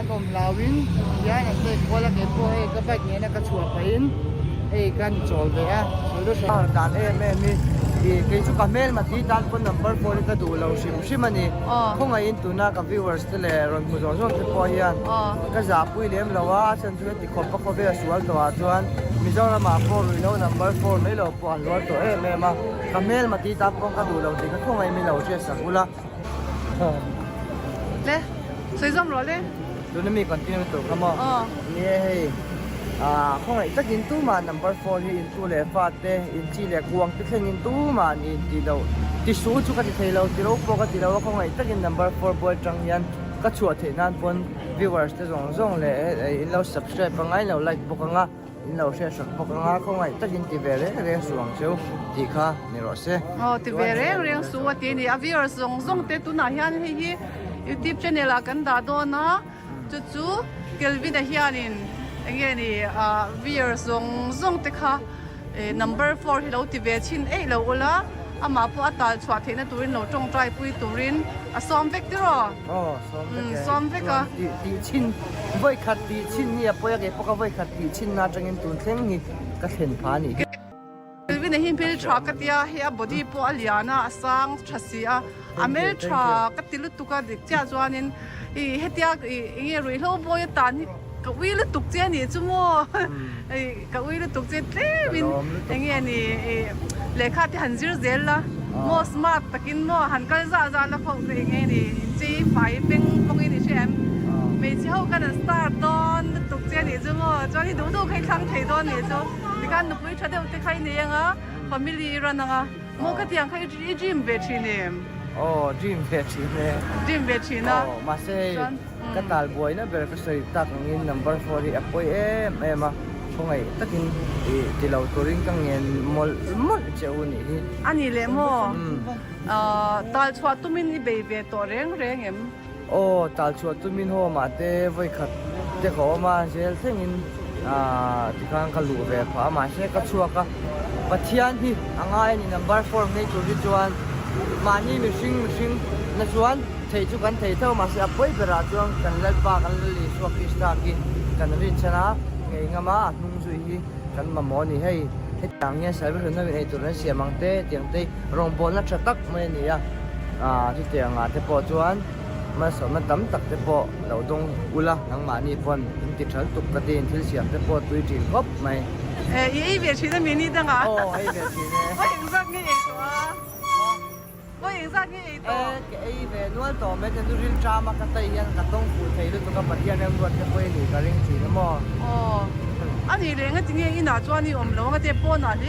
anh om lawin ya na te kola ke po e ka ba nge na ka chua pain e kan chol ve a so do dan mi ke chu ka mail ma ti dan phone number 4 ka du lo sim ani khong ai in tu na ka viewers te le ron mu zo te po hian ka za pui lem lawa chan chu ti khop pa kho ve sual to a chuan Mizoram ma 4 lo number 4 mai lo po an lo to e me ma ka mail ma ti ta pong ka du lo ti ka khong ai mi lo che sakula le soi zom lo leดูนี่มีก่อนที่มันตัวขโมยนี่เฮ้ยข้างในตะกินตู้มา number 4ที่อินตู้เล่ฟาดเตอินจีเล่กวางที่เข่งอินตู้มาอินที่เราที่สู้จุกันที่เทเราที่เราปกติเราข้างในตะกิน number 4บอยจังยันก็ชัวร์เทนั่นปน viewers ที่ส่งเลยอินเรา subscribe ปังไงเรา like ปกงะอินเรา share สักปกงะข้างในตะกินที่เวรเรียงสว่างเชียวที่ข้านี่รอเซ่ที่เวรเรียงสว่างที่นี่ viewers ส่งเตตุน่ายันเฮ้ย YouTube channel กันดาโดนะจู่ๆเกลวินเฮียนินอย่างเงี้ยนี่viewers ส่งเตค่ะnumber 4ที่เราที่เวชินเราอุละอามาพอตาชวดเทนตุรินเราจงใจปุยตุรินซ้อมเวกติรอซ้อมเวกตีชินไว้ขัดตีชินเนี่ยพออยากเก็บพวกเขาไว้ขัดตีชินน่าจะเงินตุนเท่งนี่ก็เห็นผ่านนี่วินเฮียพิลทรักกันยาเฮียบอดี้ปอลยานะสังชัสเซียอเมริกาก็ติลุตุกันเด็กจ้าจวนินเฮียที่เงี้ยรุ่ยโลบอยตานี่ก็วิลตุกเจนี่จุโม่ก็วิลตุกเจเต้วินอย่างเงี้ยนี่เลขาที่หันซิร์เซลล่ะโมสมาร์ตตะกินโมหันกันซาแล้วพวกอย่างเงี้ยนี่จีไฟเป็นพวกนี้ใช่ไหมไม่ใช่เขากันสตาร์ตอนตุกเจนี่จุโม่จวนที่ดูใครครั้งไทยตอนนี่จุที่กันนุ้ยชัดเดียวที่ใครเนี่ยงะฟามิลี่รันงะโมก็ที่ยังใครจิมเวชีเนี่ยdream vetchin ne dream vetchin na ma se katal boy na ber ka sei tak ngin number 4 ri apoi ma khongai takin ti lo touring kang ngin mol cheuni hi ani le mo tal chwa tumin i be ve to reng em tal chwa tumin ho ma te voi khat te kho ma sel thengin ti kang ka lu ve pha ma se ka chua ka pathian hi anga ni number 4 nei tu ri chuan mà ni mishing na chuan thei chu kan thei thau ma se apoi bera chuang kan lal pa kan li so krista ki kan rin chana ngei ngama nung zui hi kan ma mo ni hei tang nya sai ba na ei tur na siamang te tiang te rong bol na thatak mai ni ya ti tiang te po chuan ma so ma tam tak te po lo dong ula nang ma ni pon ti thal tuk ka tin thil siam te po tui tin khop mai ei ve chi na mi ni da nga ei ve chi ne oi zak ni ei to我影相嘅嘢多。誒về nuôi tổ mấy cái ril drama cái tay yên cái tông phụ thấy được cái bát yên em nuôi cái quê này cái riêng gì nữa mà. anh này cái cái gì cái nào cho anh om lo cái bộ nào đi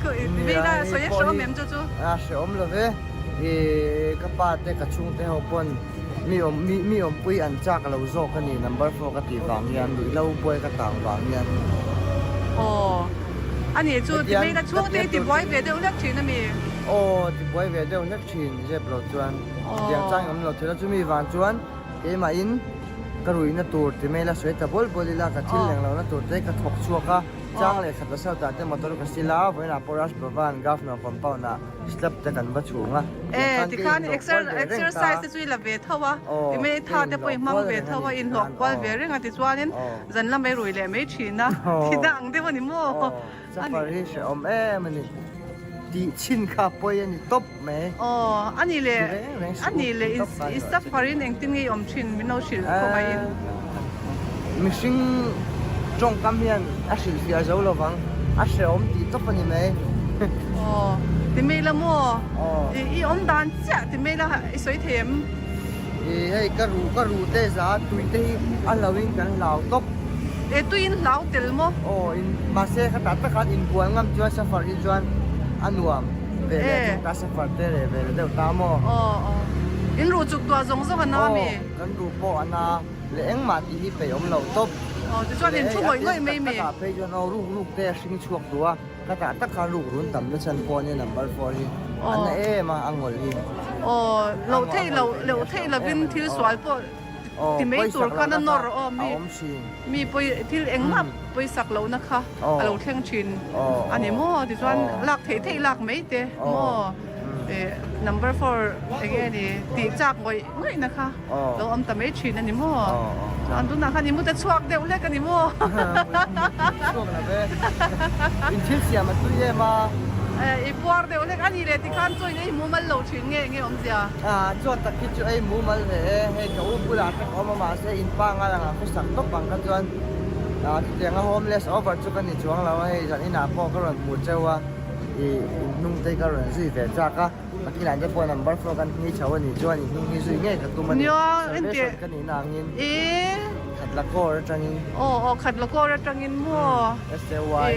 rồi về là所以說明就是om lo về cái bát cái chung cái hộp pon mi om pui ăn chắc cái lâu zo cái này number 4 cái tỷ vàng yên rồi lâu pui cái tảng vàng yên. anh này就mấy cái chung cái tỷ vàng về đâu lắc錢啊咪。thì quay về đâu nhất chín dẹp lột chuan tiếng trang ngắm lột thì nó chúng mi vàng chuan cái mà in cái ruồi nó tụt thì mấy là suy ta bol bol là cái thiên leng nó tụt đấy cái thọc chua ka trang lại khát sao ta tên motor cái sila với là porash bavan gaf nó compound na slap ta kan ba chung á thì kan exercise thì là về thâu á thì mấy thà thì phải mang về thâu á in lọc qua về riêng thì chuan nên dần là mấy ruồi lại mấy chín á thì đặng thì vẫn mua safari sẽ em mình đi chín khá bôi anh top mấy anh này is safari nên tin ngay chín mình nói chuyện không ai mình sinh trong cam hiền xin phía dấu lo vắng sẽ đi top anh mấy thì mấy là mua ý đàn chả thì mấy là sấy thêm hay cái rú tê giá tụi tê anh lâu in cái lão top tụi in lão tel mo mà xe khát tất cả in buồn ngắm cho safari chuan anuam về ta sẽ phát tế về đều ta mò in ru chuk tua zong zong na mi kan ru po ana le eng ma ti pe om lo top ti chuan in chu ngoi ngoi mai mi ka pe jo no ru te sing chuak tua ka ta ta ka ru run tam na chan po ni number 4 hi ana ma angol hi lo thei la bin thil swal po ti mei tur kana nor mi poi thil engma poi sak lo na kha alo thleng thin ani mo ti chuan lak thei lak mei te mo number 4 again นี่ตีจากไว้ไม่นะคะเราอมแต่ไม่ชินอันนี้มั่วอันตุนะคะนี่มั่วแต่ชวกเดียวเล็กกันนี่มั่ว ช่วงนั้นเว้ยอินชิเสียมันตุ้ยเย่มาอีปวดเดียวเล็กอันนี้เลยที่ข้างช่วยนี่มั่วมันเหลวชิงเงี้ยอมเสียจอดตะกี้จุไอ้หมูมันให้เขาพูดอะไรเขามาเสียอินปังอะไรนะเขาสั่งต้องปังกันจนที่เตียงโฮมเลสออฟเวอร์จุกันนี่ช่วงเราให้ฉันนี่นาพ่อก็รอนหมูเจ้าว่านุ่งเตยก็รอนสิแต่จาก็ที่หลังจะปล่อยนัมเบอร์โฟกันนี่ชาวนี่จวนนี่สุดเงี้ยกับตัวมันกันนี่นางยินขัดละก็ระจังยินขัดละก็ระจังยินมั่ว SAY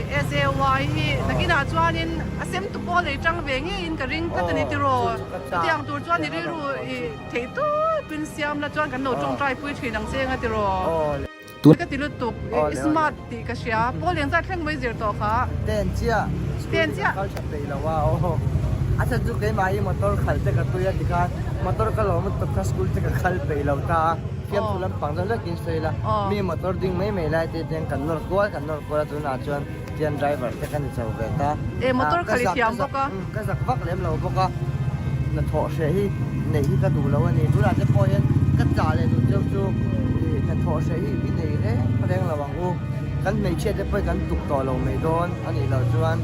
ที่ตะกี้นาจวนยินเซมตุโปเลยจังเวงยินกระริงก็ตะนิติโรที่ยังตัวจวนนี่รู้เทตุเป็นเสียมละจวนกันโนจงใจปุ้ยถีนังเสียงติโรก็ติลุตุกสมาร์ทติกระเชียพอเลี้ยงใจแข่งไม่เสียต่อค่ะเต้นเจี๊ยเขาชัดเลยแล้วว่าอาจจะจุกได้ไหมมอเตอร์ขัดแต่กับตัวยัดกันมอเตอร์ก็หล่อมันตกข้าสกุลแต่กับขัดไปแล้วตาเทียมทุลันปังจะเลิกกินเสียละมีมอเตอร์ดิ้งไม่ไล่เตียงกันนอร์กัวตัวน่าชวนเตียนไดรเวอร์แต่กันจะเอาไปตามอเตอร์ขัดเทียมพวกก็สักพักเลี้ยงเราพวกก็นั่นถอดเสียที่ในที่ก็ดูแล้ววันนี้ทุลันจะพอยันก็จ่าเลยดูเจ้าจูนั่นถอดเสียที่ในเนี่ยเขาเรียกระวังอูกันไม่เชื่อจะไปกันตุกต่อเราไม่โดนอันนี้เราชวน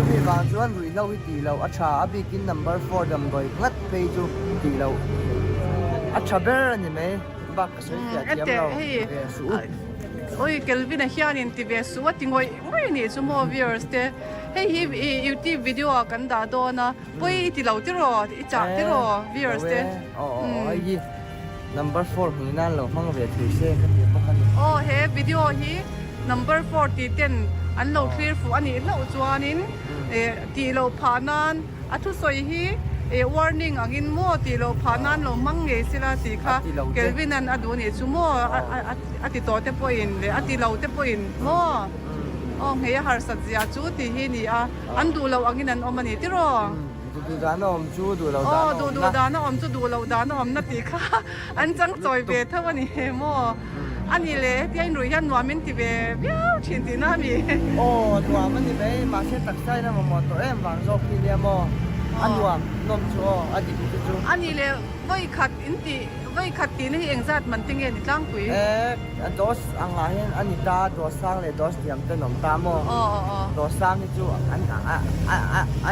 มีบางส่วนรุ่ยเราตีเราอัชราอภิกิน number 4ดำดอยงัดไปจูตีเราอัชราเบอร์นี่ไหมบักสวยจัดเยี่ยมเราสู้โอ้ยเกลวินเฮียนินที่เวสุว่าติงอยไม่เนี่ยสมมติ viewers เต้เฮ้ยยูทูบวิดีโอกันดาโดนะไปที่เราที่รอที่จ่าที่รอ viewers เต้ไอ้ยี่ number 4นี่นั่นเราฟังเวทีเซ่กันเยอะมากเลยเฮ้วิดีโอฮี number 4ที่เต้นอันเราเคลียร์ฟูอันนี้เราจวนนินที่เราผ่านนั้นอัทุสอยฮีwarning อันนี้มั่วที่เราผ่านนั้นเรามั่งเงสิละสิค่ะเกลวินนั้นอดูนี่ชั่วโมงอัติโตเตปอินเลยอัติเราเตปอินมั่วเฮียหาสัตย์ยาจูที่ฮีนี่อันดูเราอันนี้นั้นอมันนี่ที่รอดูดานอมจูดูเราดูดานอมจูดูเราดานอมนัดติค่ะอันจังจอยเบทเท่าวันนี้มั่วอันนี้เลยที่ไอ้หนุ่ยยันหนวมินที่เบี้ยวชินตีน่ามีหนวมันนี่ไปมาเช็ดตักใส่นะมอตัววางโซฟีเลียมอันหนวมนมชัวอันนี้จูอันนี้เลยไว้ขัดอินตีไว้ขัดตีนี่เองจัดมันติงเงินตั้งคุยดอสอังหาเห็นอันนี้ตาดอสสร้างเลยดอสเตรียมเป็นหนมตามดอสสร้างนี่จูอั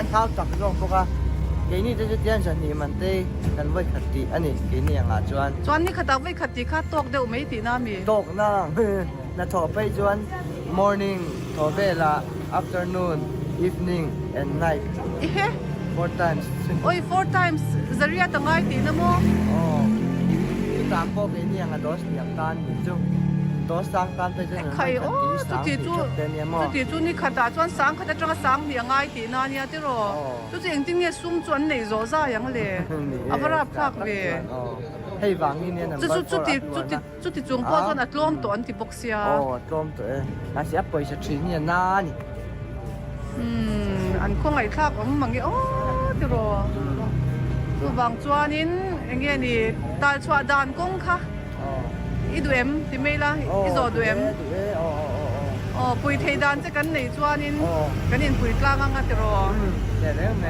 นเท้าตักลงพวกเกนี่จะเตียนฉันนี่มันเต้กันไว้ขัดตีอันนี้เกนี่อย่างจวนนี่ขัดไว้ขัดตีข้าตกเดี๋ยวไม่ตีน่ามีตกนั่งน่ะถอไปจวน morning ถอเวลา afternoon evening and night 4 times โอ้ย4 times จะเรียกตั้งไงตีนะโมที่ตามพวกเกนี่อย่างดอสอย่างตานอยู่จุดอสสร้างตานไปจนใครจุดที่จุดนี่ขัดตาจวนสังขัดจังสังอย่างไงตีน่าเนี่ยที่รอจุดที่จริงเนี่ยซุ่มจวนในโรซ่าอย่างเลยอัปราบพักเวให้วางนี่เนี่ยนะจุดที่จงพ่อจวนอัดล้มตัวอันที่บกเสียล้มตัวน่าเสียไปสักทีเนี่ยน่านี่อันคงไอ้ทักผมบางอย่างที่รอคือบางจวนนี้อย่างเงี้ยนี่ตาชวดานกงค่ะอีดูเอ็มที่ไม่ละอีโซดูเอ็มปุยเทดานจะกันในจวนนี้กันนี่ปุยกลางอ่ะที่รอเดี๋ยวไหม